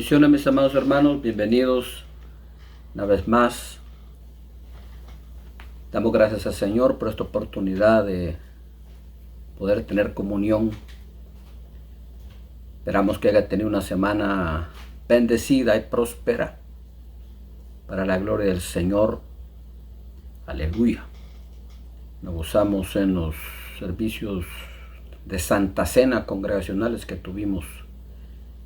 Bendiciones, mis amados hermanos, bienvenidos una vez más. Damos gracias al Señor por esta oportunidad de poder tener comunión. Esperamos que haya tenido una semana bendecida y próspera para la gloria del Señor. Aleluya. Nos gozamos en los servicios de Santa Cena congregacionales que tuvimos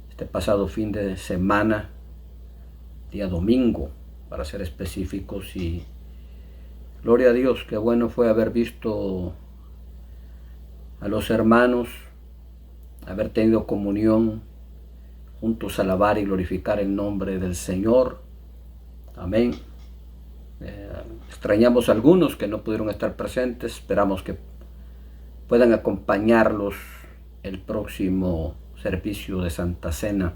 este pasado fin de semana, día domingo, para ser específicos, y gloria a Dios, qué bueno fue haber visto a los hermanos, haber tenido comunión, juntos a alabar y glorificar el nombre del Señor. Amén. Extrañamos a algunos que no pudieron estar presentes, esperamos que puedan acompañarlos el próximo servicio de Santa Cena.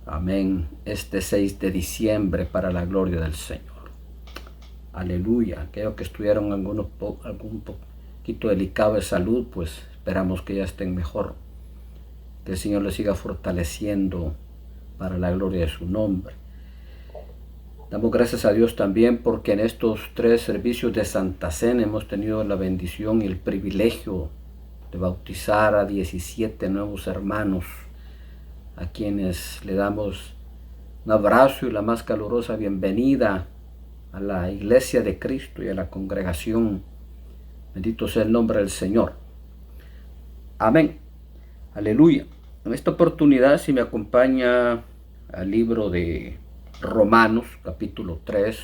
Amén. Este 6 de diciembre para la gloria del Señor. Aleluya. Aquellos que estuvieron algún poquito delicados de salud, pues esperamos que ya estén mejor. Que el Señor les siga fortaleciendo para la gloria de su nombre. Damos gracias a Dios también porque en estos 3 servicios de Santa Cena hemos tenido la bendición y el privilegio de bautizar a 17 nuevos hermanos, a quienes le damos un abrazo y la más calurosa bienvenida a la Iglesia de Cristo y a la congregación. Bendito sea el nombre del Señor. Amén. Aleluya. En esta oportunidad, si me acompaña al libro de Romanos, capítulo 3.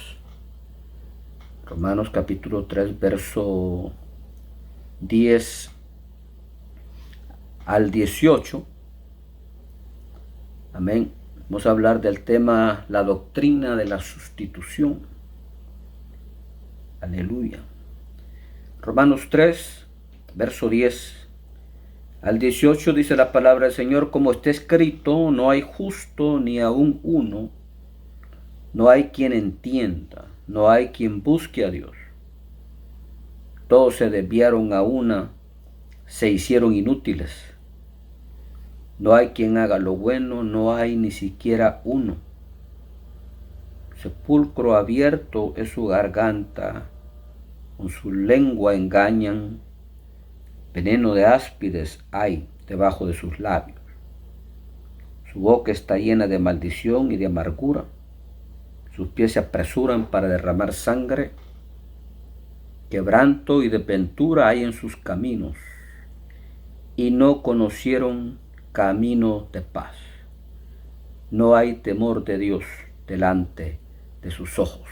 Romanos, capítulo 3, verso 10 al 18. Amén. Vamos a hablar del tema, la doctrina de la sustitución. Aleluya. Romanos 3, verso 10 al 18 dice la palabra del Señor: como está escrito, no hay justo ni aun uno, no hay quien entienda, no hay quien busque a Dios. Todos se desviaron a una, se hicieron inútiles. No hay quien haga lo bueno, no hay ni siquiera uno. Sepulcro abierto es su garganta, con su lengua engañan. Veneno de áspides hay debajo de sus labios. Su boca está llena de maldición y de amargura. Sus pies se apresuran para derramar sangre. Quebranto y desventura hay en sus caminos, y no conocieron camino de paz. No hay temor de Dios delante de sus ojos.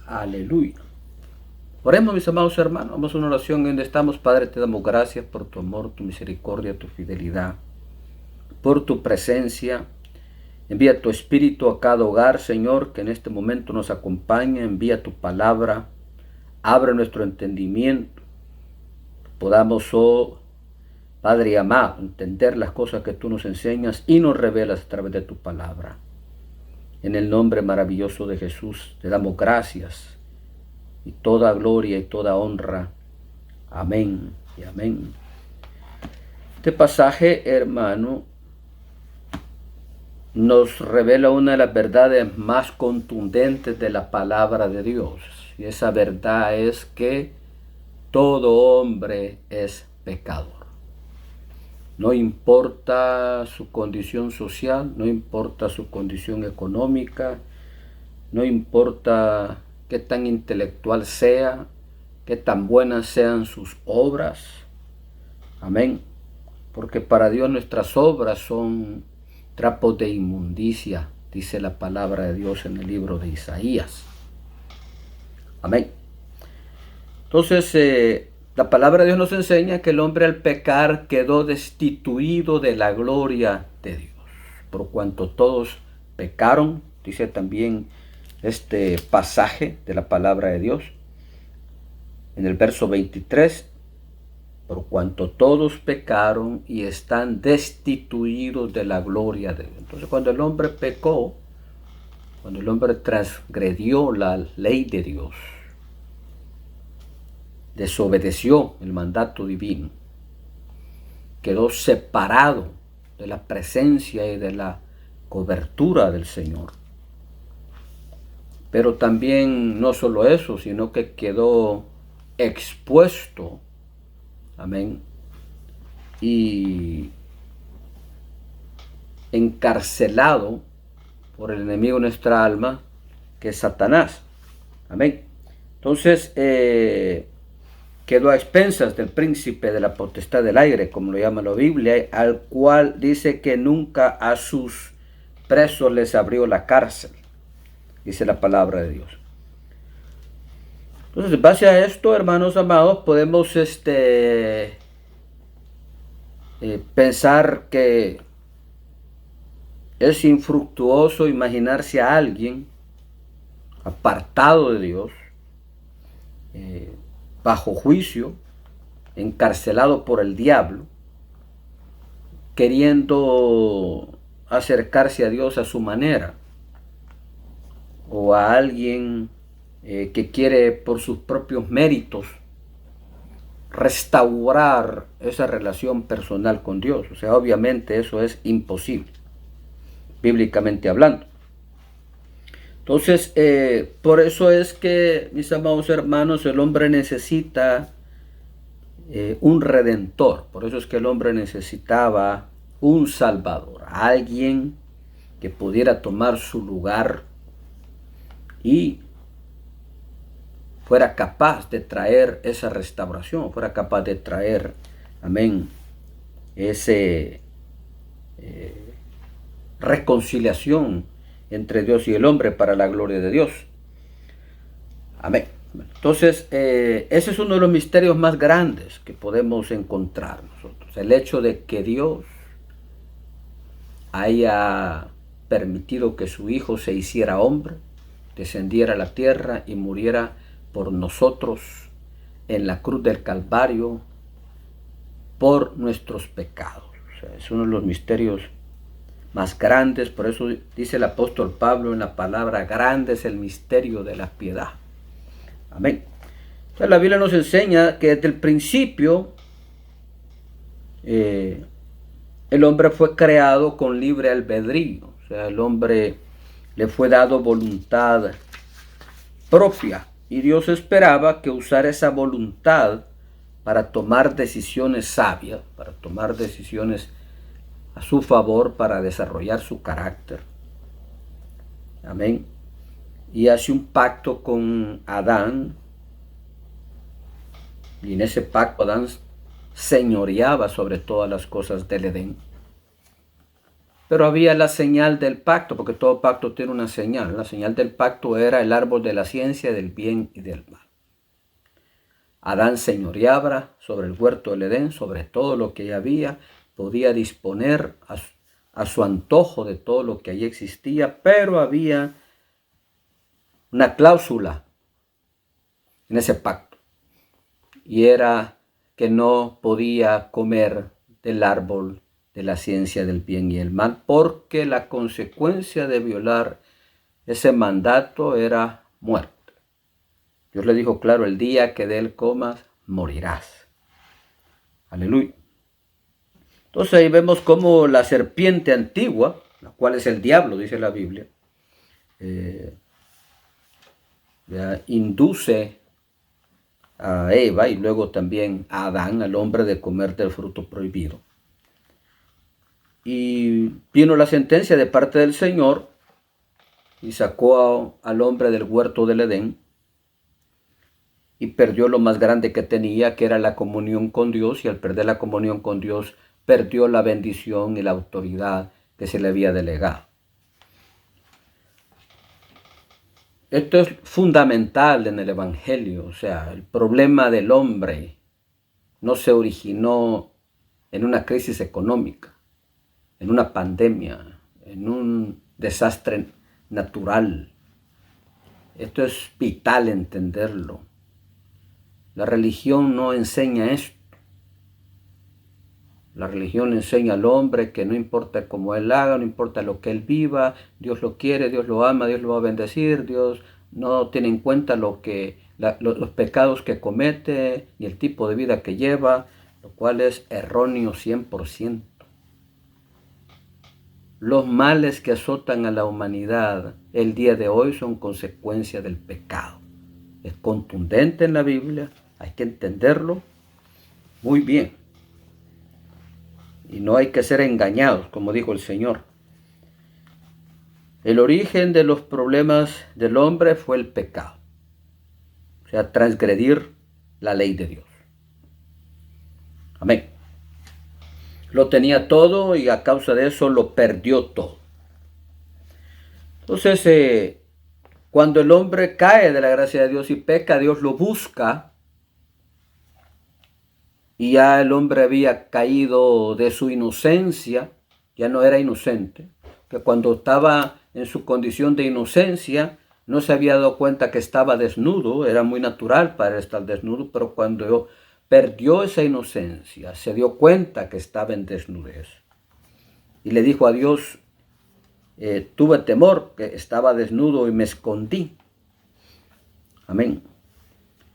Aleluya. Oremos, mis amados hermanos. Vamos a una oración en donde estamos. Padre, te damos gracias por tu amor, tu misericordia, tu fidelidad, por tu presencia. Envía tu espíritu a cada hogar, Señor, que en este momento nos acompaña. Envía tu palabra. Abre nuestro entendimiento. Podamos, oh Padre amado, entender las cosas que tú nos enseñas y nos revelas a través de tu palabra. En el nombre maravilloso de Jesús te damos gracias y toda gloria y toda honra. Amén y amén. Este pasaje, hermano, nos revela una de las verdades más contundentes de la palabra de Dios. Y esa verdad es que todo hombre es pecador. No importa su condición social, no importa su condición económica, no importa qué tan intelectual sea, qué tan buenas sean sus obras. Amén. Porque para Dios nuestras obras son trapos de inmundicia, dice la palabra de Dios en el libro de Isaías. Amén. Entonces, la palabra de Dios nos enseña que el hombre al pecar quedó destituido de la gloria de Dios. Por cuanto todos pecaron, dice también este pasaje de la palabra de Dios, en el verso 23, por cuanto todos pecaron y están destituidos de la gloria de Dios. Entonces, cuando el hombre pecó, cuando el hombre transgredió la ley de Dios, desobedeció el mandato divino, quedó separado de la presencia y de la cobertura del Señor. Pero también no solo eso, sino que quedó expuesto, amén, y encarcelado por el enemigo de nuestra alma, que es Satanás. Amén. Entonces, quedó a expensas del príncipe de la potestad del aire, como lo llama la Biblia, al cual dice que nunca a sus presos les abrió la cárcel, dice la palabra de Dios. Entonces, en base a esto, hermanos amados, podemos pensar que es infructuoso imaginarse a alguien apartado de Dios, bajo juicio, encarcelado por el diablo, queriendo acercarse a Dios a su manera, o a alguien que quiere por sus propios méritos restaurar esa relación personal con Dios. O sea, obviamente eso es imposible, bíblicamente hablando. Entonces, por eso es que, mis amados hermanos, el hombre necesita un redentor. Por eso es que el hombre necesitaba un salvador, alguien que pudiera tomar su lugar y fuera capaz de traer esa restauración, fuera capaz de traer, amén, ese reconciliación entre Dios y el hombre para la gloria de Dios. Amén. Entonces, ese es uno de los misterios más grandes que podemos encontrar nosotros. El hecho de que Dios haya permitido que su Hijo se hiciera hombre, descendiera a la tierra y muriera por nosotros en la cruz del Calvario por nuestros pecados. O sea, es uno de los misterios más grandes. Por eso dice el apóstol Pablo en la palabra: grande es el misterio de la piedad. Amén. Entonces, la Biblia nos enseña que desde el principio el hombre fue creado con libre albedrío. O sea, el hombre le fue dado voluntad propia, y Dios esperaba que usara esa voluntad para tomar decisiones sabias, para tomar decisiones a su favor, para desarrollar su carácter. Amén. Y hace un pacto con Adán, y en ese pacto Adán señoreaba sobre todas las cosas del Edén. Pero había la señal del pacto, porque todo pacto tiene una señal. La señal del pacto era el árbol de la ciencia del bien y del mal. Adán señoreaba sobre el huerto del Edén, sobre todo lo que había, podía disponer a su antojo de todo lo que allí existía, pero había una cláusula en ese pacto, y era que no podía comer del árbol de la ciencia del bien y el mal, porque la consecuencia de violar ese mandato era muerte. Dios le dijo claro: el día que de él comas, morirás. Aleluya. Entonces ahí vemos cómo la serpiente antigua, la cual es el diablo, dice la Biblia, induce a Eva y luego también a Adán, al hombre, de comer del fruto prohibido. Y vino la sentencia de parte del Señor y sacó al hombre del huerto del Edén, y perdió lo más grande que tenía, que era la comunión con Dios, y al perder la comunión con Dios, perdió la bendición y la autoridad que se le había delegado. Esto es fundamental en el Evangelio. O sea, el problema del hombre no se originó en una crisis económica, en una pandemia, en un desastre natural. Esto es vital entenderlo. La religión no enseña esto. La religión le enseña al hombre que no importa cómo él haga, no importa lo que él viva, Dios lo quiere, Dios lo ama, Dios lo va a bendecir, Dios no tiene en cuenta los pecados que comete ni el tipo de vida que lleva, lo cual es erróneo 100%. los males que azotan a la humanidad el día de hoy son consecuencia del pecado. Es contundente en la Biblia, hay que entenderlo muy bien. Y no hay que ser engañados, como dijo el Señor. El origen de los problemas del hombre fue el pecado, o sea, transgredir la ley de Dios. Amén. Lo tenía todo y a causa de eso lo perdió todo. Entonces, cuando el hombre cae de la gracia de Dios y peca, Dios lo busca. Y ya el hombre había caído de su inocencia, ya no era inocente, que cuando estaba en su condición de inocencia no se había dado cuenta que estaba desnudo, era muy natural para estar desnudo, pero cuando perdió esa inocencia, se dio cuenta que estaba en desnudez. Y le dijo a Dios, tuve temor, que estaba desnudo y me escondí. Amén.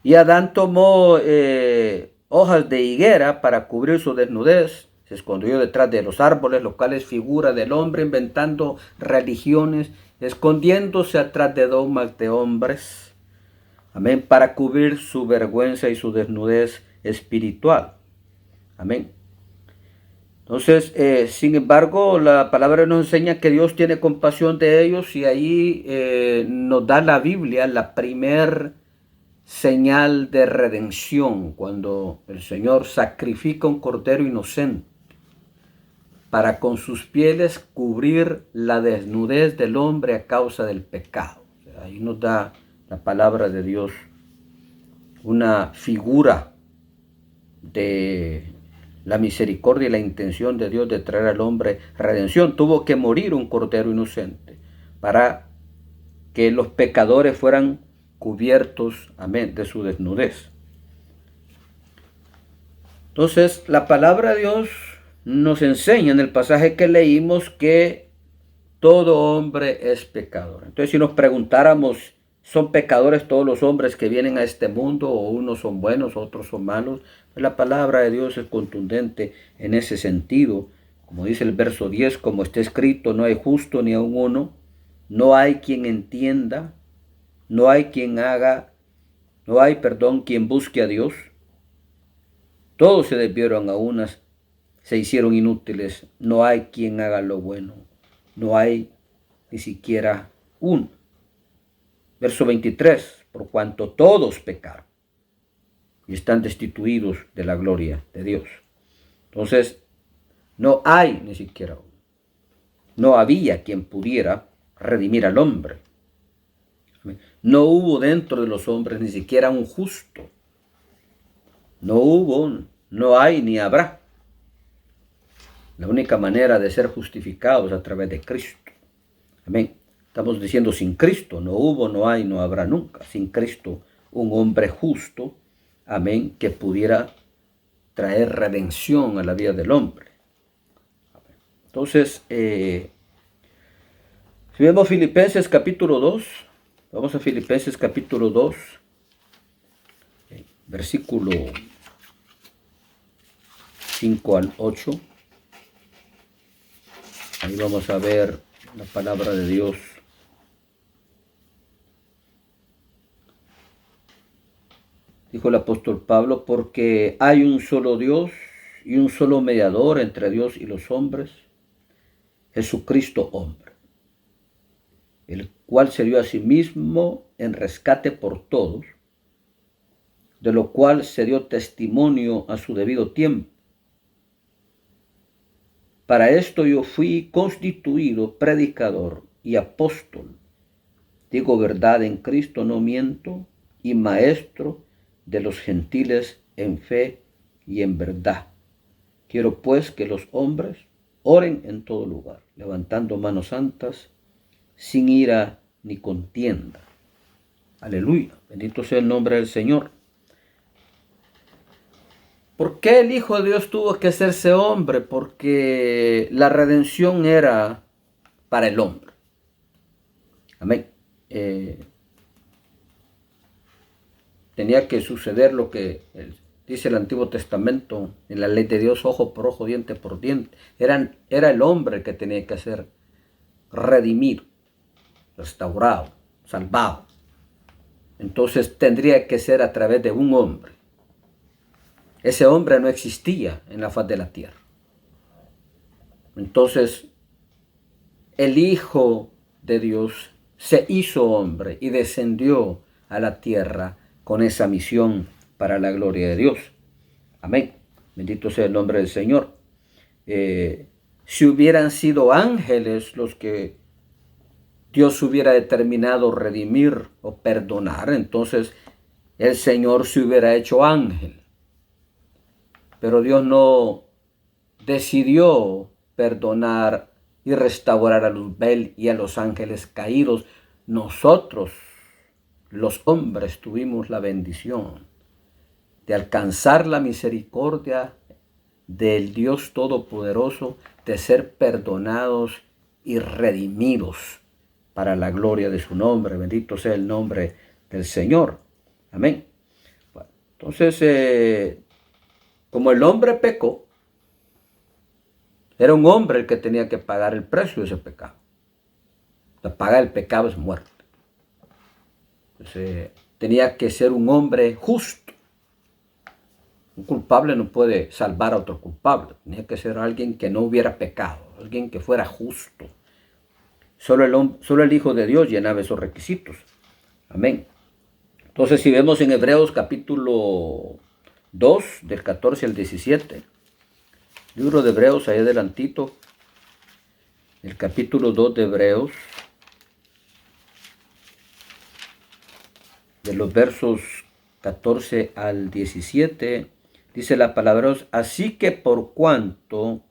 Y Adán tomó hojas de higuera para cubrir su desnudez. Se escondió detrás de los árboles, lo cual es figura del hombre inventando religiones, escondiéndose atrás de dogmas de hombres. Amén. Para cubrir su vergüenza y su desnudez espiritual. Amén. Entonces, sin embargo, la palabra nos enseña que Dios tiene compasión de ellos y ahí nos da la Biblia la primer señal de redención, cuando el Señor sacrifica un cordero inocente para con sus pieles cubrir la desnudez del hombre a causa del pecado. O sea, ahí nos da la palabra de Dios una figura de la misericordia y la intención de Dios de traer al hombre redención. Tuvo que morir un cordero inocente para que los pecadores fueran cubiertos, amén, de su desnudez. Entonces, la palabra de Dios nos enseña en el pasaje que leímos que todo hombre es pecador. Entonces, si nos preguntáramos, ¿son pecadores todos los hombres que vienen a este mundo o unos son buenos, otros son malos? Pues la palabra de Dios es contundente en ese sentido. Como dice el verso 10, como está escrito, no hay justo ni aun uno, no hay quien entienda, no hay quien quien busque a Dios. Todos se desviaron a unas, se hicieron inútiles, no hay quien haga lo bueno, no hay ni siquiera uno. Verso 23, por cuanto todos pecaron y están destituidos de la gloria de Dios. Entonces, no hay ni siquiera uno. No había quien pudiera redimir al hombre. No hubo dentro de los hombres ni siquiera un justo. No hubo, no hay ni habrá. La única manera de ser justificados es a través de Cristo. Amén. Estamos diciendo sin Cristo, no hubo, no hay, no habrá nunca. Sin Cristo, un hombre justo, amén, que pudiera traer redención a la vida del hombre. Entonces, si vemos Filipenses capítulo 2, vamos a Filipenses capítulo 2, versículo 5 al 8. Ahí vamos a ver la palabra de Dios. Dijo el apóstol Pablo, porque hay un solo Dios y un solo mediador entre Dios y los hombres, Jesucristo hombre, el cual se dio a sí mismo en rescate por todos, de lo cual se dio testimonio a su debido tiempo. Para esto yo fui constituido predicador y apóstol, digo verdad en Cristo, no miento, y maestro de los gentiles en fe y en verdad. Quiero pues que los hombres oren en todo lugar, levantando manos santas, sin ira ni contienda. Aleluya, bendito sea el nombre del Señor. ¿Por qué el Hijo de Dios tuvo que hacerse hombre? Porque la redención era para el hombre. Amén. Tenía que suceder lo que dice el Antiguo Testamento en la ley de Dios, ojo por ojo, diente por diente. Era el hombre que tenía que hacer redimido, restaurado, salvado. Entonces tendría que ser a través de un hombre. Ese hombre no existía en la faz de la tierra. Entonces el Hijo de Dios se hizo hombre y descendió a la tierra con esa misión para la gloria de Dios. Amén. Bendito sea el nombre del Señor. Si hubieran sido ángeles los que Dios hubiera determinado redimir o perdonar, entonces el Señor se hubiera hecho ángel. Pero Dios no decidió perdonar y restaurar a Luzbel y a los ángeles caídos. Nosotros, los hombres, tuvimos la bendición de alcanzar la misericordia del Dios Todopoderoso, de ser perdonados y redimidos para la gloria de su nombre. Bendito sea el nombre del Señor. Amén. Bueno, entonces, como el hombre pecó, era un hombre el que tenía que pagar el precio de ese pecado. La paga del pecado es muerte. Entonces, tenía que ser un hombre justo. Un culpable no puede salvar a otro culpable. Tenía que ser alguien que no hubiera pecado, alguien que fuera justo. Solo el Hijo de Dios llenaba esos requisitos. Amén. Entonces, si vemos en Hebreos capítulo 2, del 14 al 17, libro de Hebreos, ahí adelantito, el capítulo 2 de Hebreos, de los versos 14 al 17, dice la palabra: así que por cuanto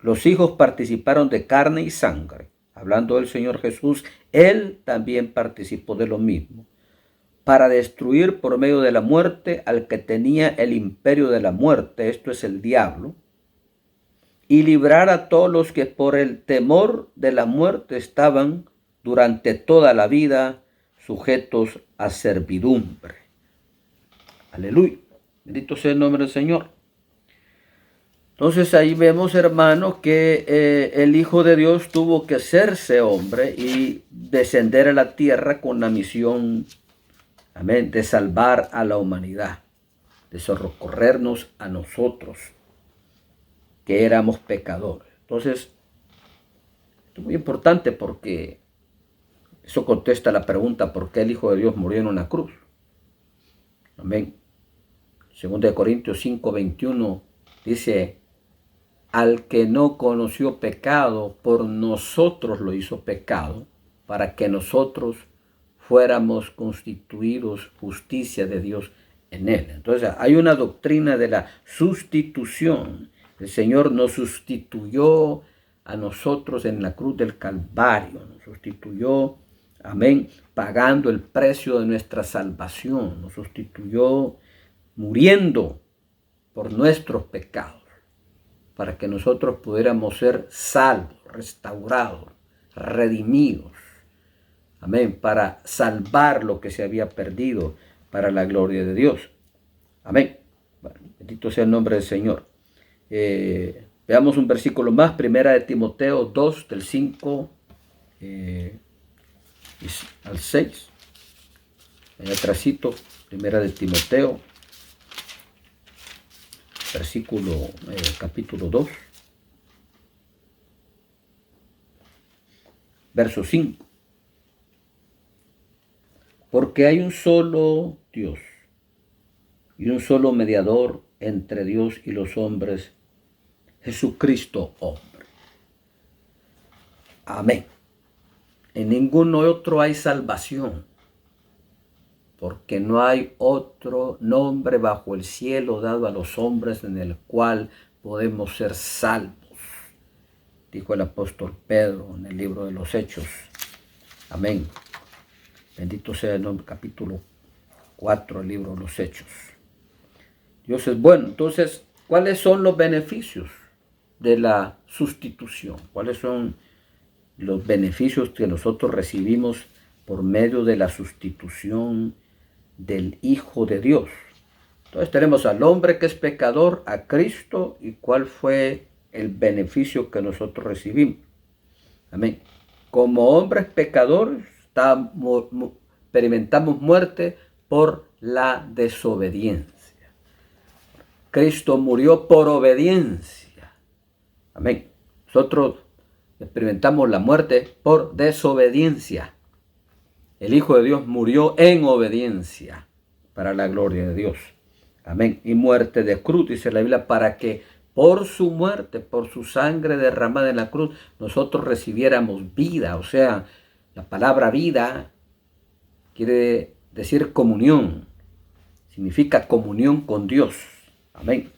los hijos participaron de carne y sangre, hablando del Señor Jesús, Él también participó de lo mismo, para destruir por medio de la muerte al que tenía el imperio de la muerte, esto es el diablo, y librar a todos los que por el temor de la muerte estaban durante toda la vida sujetos a servidumbre. Aleluya. Bendito sea el nombre del Señor. Entonces ahí vemos, hermanos, que el Hijo de Dios tuvo que hacerse hombre y descender a la tierra con la misión, amén, de salvar a la humanidad, de socorrernos a nosotros, que éramos pecadores. Entonces, esto es muy importante porque eso contesta la pregunta: ¿por qué el Hijo de Dios murió en una cruz? Amén. 2 Corintios 5:21 dice: al que no conoció pecado, por nosotros lo hizo pecado, para que nosotros fuéramos constituidos justicia de Dios en él. Entonces hay una doctrina de la sustitución. El Señor nos sustituyó a nosotros en la cruz del Calvario, nos sustituyó, amén, pagando el precio de nuestra salvación, nos sustituyó muriendo por nuestros pecados, para que nosotros pudiéramos ser salvos, restaurados, redimidos, amén, para salvar lo que se había perdido para la gloria de Dios. Amén. Bueno, bendito sea el nombre del Señor. Veamos un versículo más, primera de Timoteo 2, del 5 al 6. En el tracito, primera de Timoteo, capítulo 2, verso 5. Porque hay un solo Dios y un solo mediador entre Dios y los hombres, Jesucristo hombre. Amén. En ningún otro hay salvación, porque no hay otro nombre bajo el cielo dado a los hombres en el cual podemos ser salvos, dijo el apóstol Pedro en el libro de los Hechos. Amén. Bendito sea el nombre, capítulo 4, el libro de los Hechos. Dios es bueno. Entonces, ¿cuáles son los beneficios de la sustitución? ¿Cuáles son los beneficios que nosotros recibimos por medio de la sustitución del Hijo de Dios? Entonces tenemos al hombre que es pecador, a Cristo, y cuál fue el beneficio que nosotros recibimos. Amén. como hombres pecadores, experimentamos muerte por la desobediencia. Cristo murió por obediencia. Amén. Nosotros experimentamos la muerte por desobediencia. El Hijo de Dios murió en obediencia para la gloria de Dios. Amén. Y muerte de cruz, dice la Biblia, para que por su muerte, por su sangre derramada en la cruz, nosotros recibiéramos vida. O sea, la palabra vida quiere decir comunión. Significa comunión con Dios. Amén.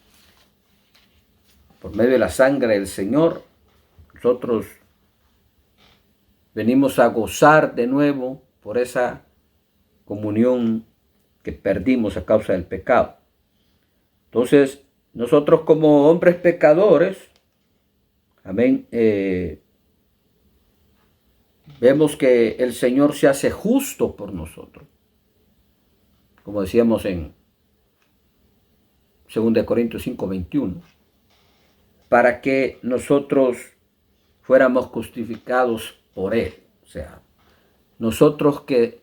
Por medio de la sangre del Señor, nosotros venimos a gozar de nuevo por esa comunión que perdimos a causa del pecado. Entonces, nosotros como hombres pecadores, amén, vemos que el Señor se hace justo por nosotros. Como decíamos en 2 Corintios 5:21, para que nosotros fuéramos justificados por Él. O sea, nosotros que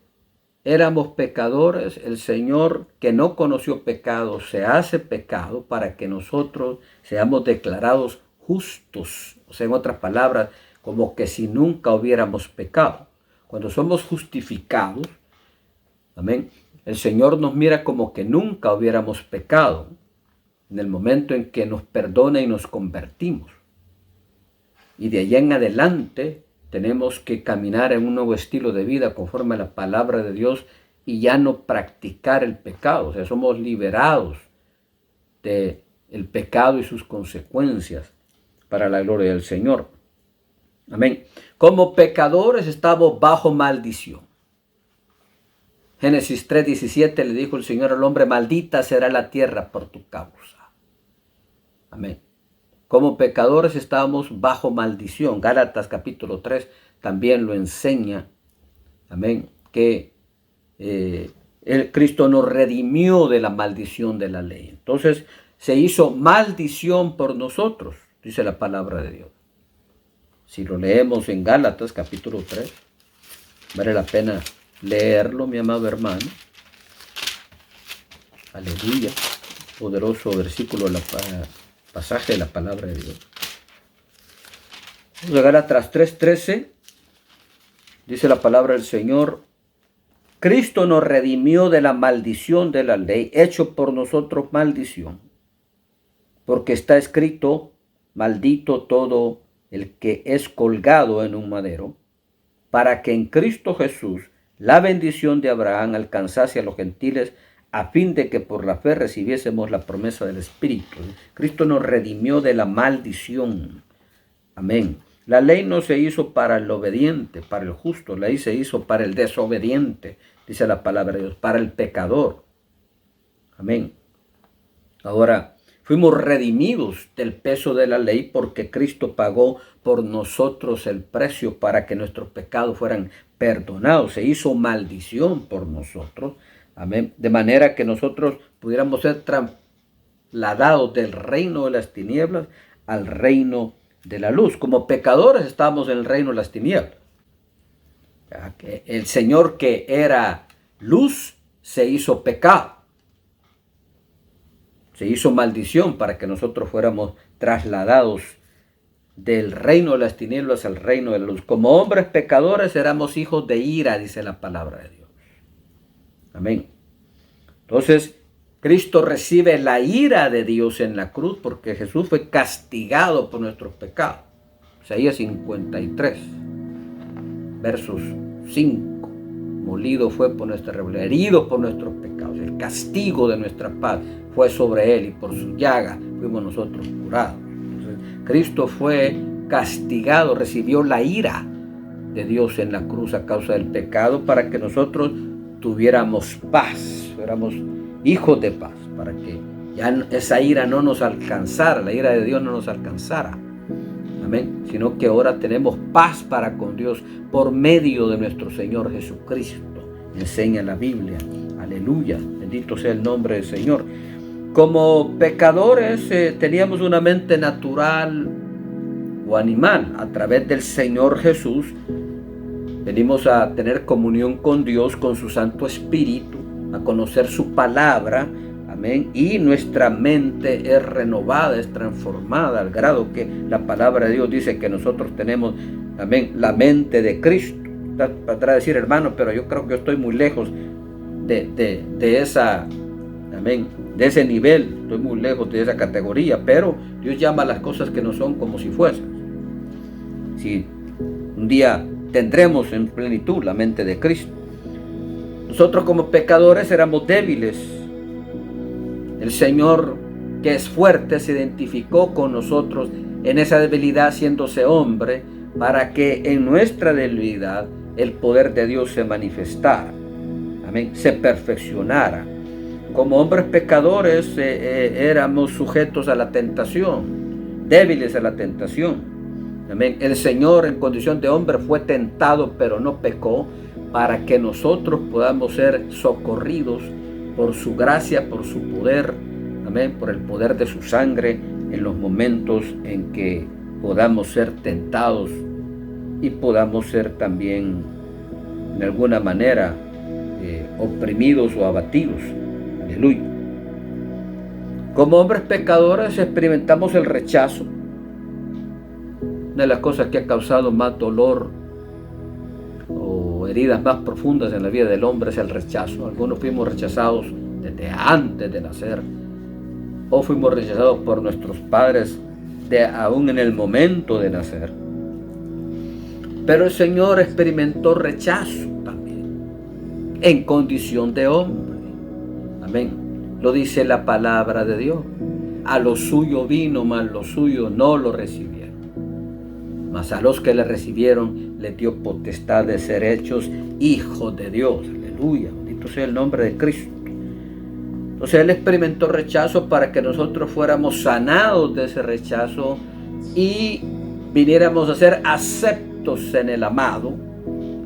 éramos pecadores, el Señor que no conoció pecado se hace pecado para que nosotros seamos declarados justos. O sea, en otras palabras, como que si nunca hubiéramos pecado. Cuando somos justificados, amén, el Señor nos mira como que nunca hubiéramos pecado en el momento en que nos perdona y nos convertimos. Y de allá en adelante tenemos que caminar en un nuevo estilo de vida conforme a la palabra de Dios y ya no practicar el pecado. O sea, somos liberados del pecado y sus consecuencias para la gloria del Señor. Amén. Como pecadores estamos bajo maldición. Génesis 3:17 le dijo el Señor al hombre: maldita será la tierra por tu causa. Amén. Como pecadores estábamos bajo maldición. Gálatas capítulo 3 también lo enseña. Amén. Que Cristo nos redimió de la maldición de la ley. Entonces se hizo maldición por nosotros, dice la palabra de Dios. Si lo leemos en Gálatas capítulo 3, vale la pena leerlo, mi amado hermano. Aleluya. Poderoso versículo, pasaje de la palabra de Dios. Gálatas 3:13, dice la palabra del Señor: Cristo nos redimió de la maldición de la ley, hecho por nosotros maldición, porque está escrito: maldito todo el que es colgado en un madero, para que en Cristo Jesús la bendición de Abraham alcanzase a los gentiles, a fin de que por la fe recibiésemos la promesa del Espíritu. Cristo nos redimió de la maldición. Amén. La ley no se hizo para el obediente, para el justo. La ley se hizo para el desobediente, dice la palabra de Dios, para el pecador. Amén. Ahora, fuimos redimidos del peso de la ley porque Cristo pagó por nosotros el precio para que nuestros pecados fueran perdonados. Se hizo maldición por nosotros. Amén. De manera que nosotros pudiéramos ser trasladados del reino de las tinieblas al reino de la luz. Como pecadores estábamos en el reino de las tinieblas. El Señor, que era luz, se hizo pecado. Se hizo maldición para que nosotros fuéramos trasladados del reino de las tinieblas al reino de la luz. Como hombres pecadores éramos hijos de ira, dice la palabra de Dios. Amén. Entonces, Cristo recibe la ira de Dios en la cruz porque Jesús fue castigado por nuestros pecados. Isaías 53, versos 5. Molido fue por nuestra rebelión, herido por nuestros pecados. El castigo de nuestra paz fue sobre él y por su llaga fuimos nosotros curados. Entonces, Cristo fue castigado, recibió la ira de Dios en la cruz a causa del pecado para que nosotros tuviéramos paz, fuéramos hijos de paz, para que ya esa ira no nos alcanzara, la ira de Dios no nos alcanzara. Amén. Sino que ahora tenemos paz para con Dios por medio de nuestro Señor Jesucristo. Enseña la Biblia. Aleluya. Bendito sea el nombre del Señor. Como pecadores teníamos una mente natural o animal. A través del Señor Jesús Venimos a tener comunión con Dios, con su Santo Espíritu, a conocer su palabra, amén, y nuestra mente es renovada, es transformada al grado que la palabra de Dios dice que nosotros tenemos, amén, la mente de Cristo. Para decir, hermano, pero yo creo que yo estoy muy lejos de esa, amén, de ese nivel, estoy muy lejos de esa categoría, pero Dios llama las cosas que no son como si fuesen. Si un día tendremos en plenitud la mente de Cristo. Nosotros como pecadores éramos débiles. El Señor, que es fuerte, se identificó con nosotros en esa debilidad, haciéndose hombre, para que en nuestra debilidad el poder de Dios se manifestara, amén, se perfeccionara. Como hombres pecadores éramos sujetos a la tentación, débiles a la tentación, amén. El Señor en condición de hombre fue tentado, pero no pecó, para que nosotros podamos ser socorridos por su gracia, por su poder, amén, por el poder de su sangre en los momentos en que podamos ser tentados y podamos ser también de alguna manera oprimidos o abatidos. Aleluya. Como hombres pecadores experimentamos el rechazo. Una de las cosas que ha causado más dolor o heridas más profundas en la vida del hombre es el rechazo. Algunos fuimos rechazados desde antes de nacer, o fuimos rechazados por nuestros padres aún en el momento de nacer. Pero el Señor experimentó rechazo también en condición de hombre. Amén. Lo dice la palabra de Dios. A lo suyo vino, mas los suyos no lo recibieron. Mas a los que le recibieron, les dio potestad de ser hechos hijos de Dios. Aleluya. Bendito sea el nombre de Cristo. Entonces Él experimentó rechazo para que nosotros fuéramos sanados de ese rechazo y viniéramos a ser aceptados en el amado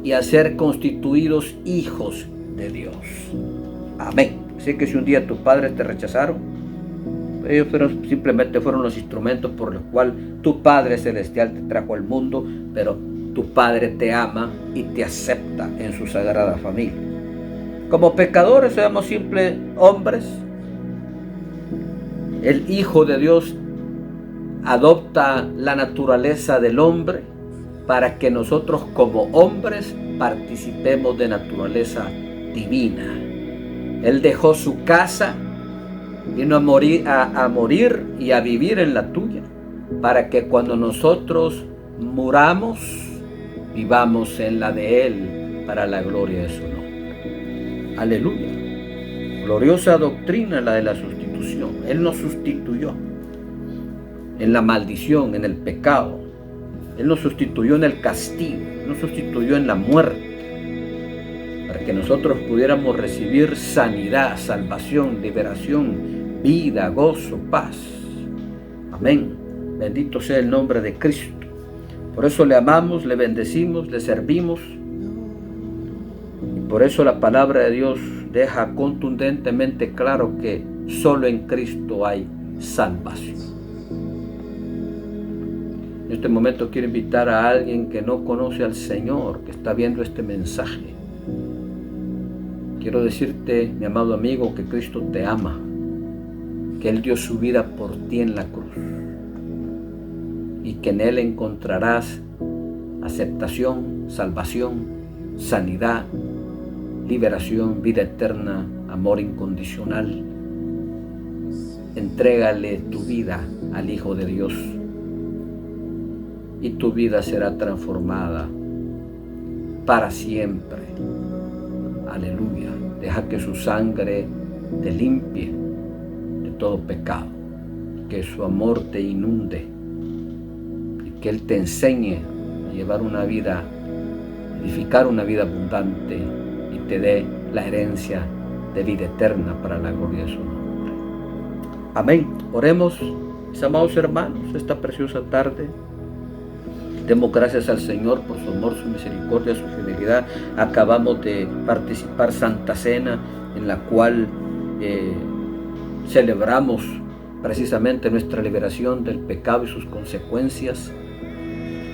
y a ser constituidos hijos de Dios. Amén. Así que si un día tus padres te rechazaron, ellos simplemente fueron los instrumentos por los cuales tu Padre Celestial te trajo al mundo, pero tu Padre te ama y te acepta en su sagrada familia. Como pecadores somos simples hombres. El Hijo de Dios adopta la naturaleza del hombre para que nosotros como hombres participemos de naturaleza divina. Él dejó su casa, vino a morir y a vivir en la tuya, para que cuando nosotros muramos, vivamos en la de Él, para la gloria de su nombre. Aleluya. Gloriosa doctrina la de la sustitución. Él nos sustituyó en la maldición, en el pecado. Él nos sustituyó en el castigo, nos sustituyó en la muerte, para que nosotros pudiéramos recibir sanidad, salvación, liberación, vida, gozo, paz. Amén. Bendito sea el nombre de Cristo. Por eso le amamos, le bendecimos, le servimos. Y por eso la palabra de Dios deja contundentemente claro que solo en Cristo hay salvación. En este momento quiero invitar a alguien que no conoce al Señor, que está viendo este mensaje. Quiero decirte, mi amado amigo, que Cristo te ama, que Él dio su vida por ti en la cruz y que en Él encontrarás aceptación, salvación, sanidad, liberación, vida eterna, amor incondicional. Entrégale tu vida al Hijo de Dios y tu vida será transformada para siempre. Aleluya. Deja que su sangre te limpie de todo pecado, que su amor te inunde y que Él te enseñe a llevar una vida, edificar una vida abundante y te dé la herencia de vida eterna para la gloria de su nombre. Amén. Oremos, mis amados hermanos, esta preciosa tarde. Demos gracias al Señor por su amor, su misericordia, su fidelidad. Acabamos de participar Santa Cena, en la cual celebramos precisamente nuestra liberación del pecado y sus consecuencias.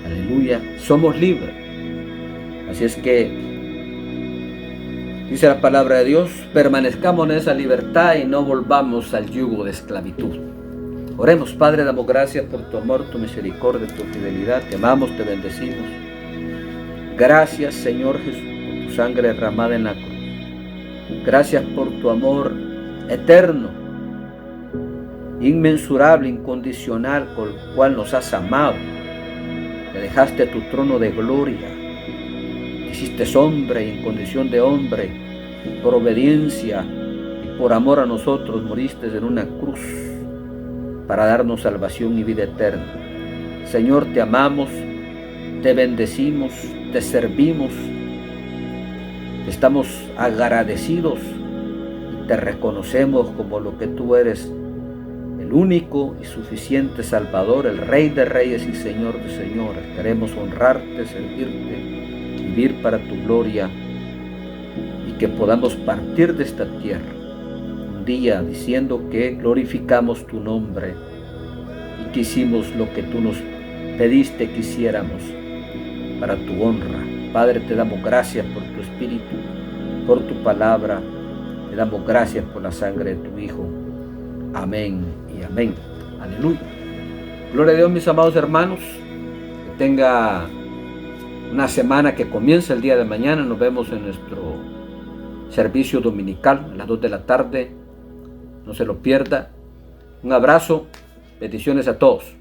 Aleluya. Somos libres. Así es que, dice la palabra de Dios, permanezcamos en esa libertad y no volvamos al yugo de esclavitud. Oremos. Padre, damos gracias por tu amor, tu misericordia, tu fidelidad. Te amamos, te bendecimos. Gracias, Señor Jesús, por tu sangre derramada en la cruz. Gracias por tu amor eterno, inmensurable, incondicional, con el cual nos has amado. Te dejaste tu trono de gloria. Te hiciste hombre y en condición de hombre, por obediencia y por amor a nosotros, moriste en una cruz para darnos salvación y vida eterna. Señor, te amamos, te bendecimos, te servimos, estamos agradecidos y te reconocemos como lo que tú eres, el único y suficiente Salvador, el Rey de Reyes y Señor de Señores. Queremos honrarte, servirte, vivir para tu gloria y que podamos partir de esta tierra día diciendo que glorificamos tu nombre y que hicimos lo que tú nos pediste que hiciéramos para tu honra. Padre, te damos gracias por tu Espíritu, por tu palabra, te damos gracias por la sangre de tu Hijo. Amén y amén. Aleluya. Gloria a Dios, mis amados hermanos. Que tenga una semana que comienza el día de mañana. Nos vemos en nuestro servicio dominical a las 2 de la tarde. No se lo pierda. Un abrazo. Bendiciones a todos.